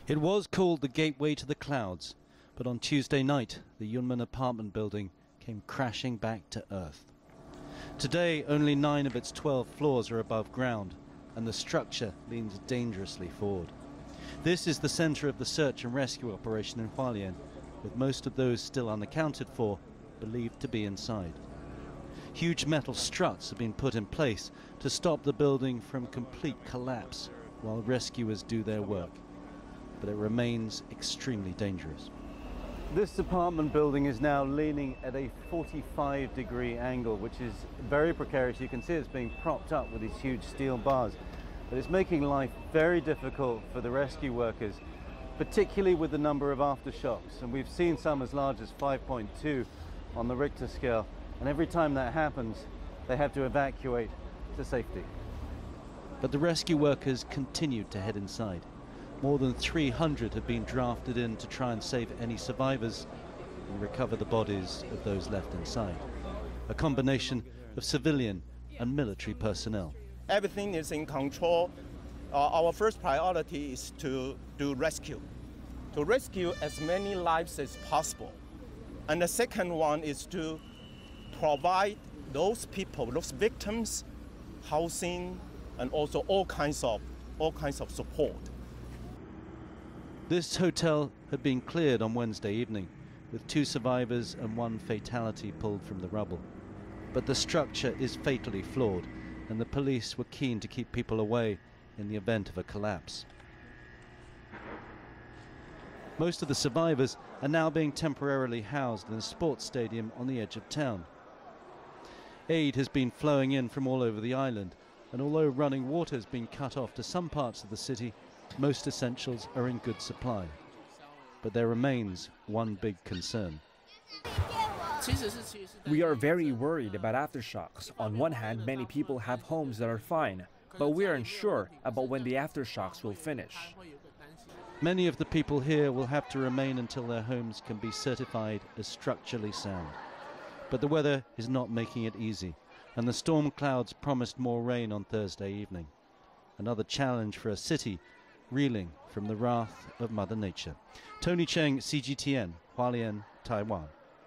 It was called the gateway to the clouds, but on Tuesday night, the Yunmen apartment building came crashing back to earth. Today, only 9 of its 12 floors are above ground, and the structure leans dangerously forward. This is the center of the search and rescue operation in Hualien, with most of those still unaccounted for believed to be inside. Huge metal struts have been put in place to stop the building from complete collapse while rescuers do their work. But it remains extremely dangerous. This apartment building is now leaning at a 45-degree angle, which is very precarious. You can see it's being propped up with these huge steel bars. But it's making life very difficult for the rescue workers, particularly with the number of aftershocks. And we've seen some as large as 5.2 on the Richter scale. And every time that happens, they have to evacuate to safety. But the rescue workers continued to head inside. More than 300 have been drafted in to try and save any survivors and recover the bodies of those left inside. A combination of civilian and military personnel. Everything is in control. Our first priority is to do rescue. To rescue as many lives as possible. And the second one is to provide those people, those victims, housing and also all kinds of support. This hotel had been cleared on Wednesday evening, with 2 survivors and 1 fatality pulled from the rubble. But the structure is fatally flawed, and the police were keen to keep people away in the event of a collapse. Most of the survivors are now being temporarily housed in a sports stadium on the edge of town. Aid has been flowing in from all over the island, and although running water has been cut off to some parts of the city, most essentials are in good supply. But there remains one big concern. We are very worried about aftershocks. On one hand, many people have homes that are fine, but we are unsure about when the aftershocks will finish. Many of the people here will have to remain until their homes can be certified as structurally sound. But the weather is not making it easy, and the storm clouds promised more rain on Thursday evening. Another challenge for a city reeling from the wrath of Mother Nature. Tony Cheng, CGTN, Hualien, Taiwan.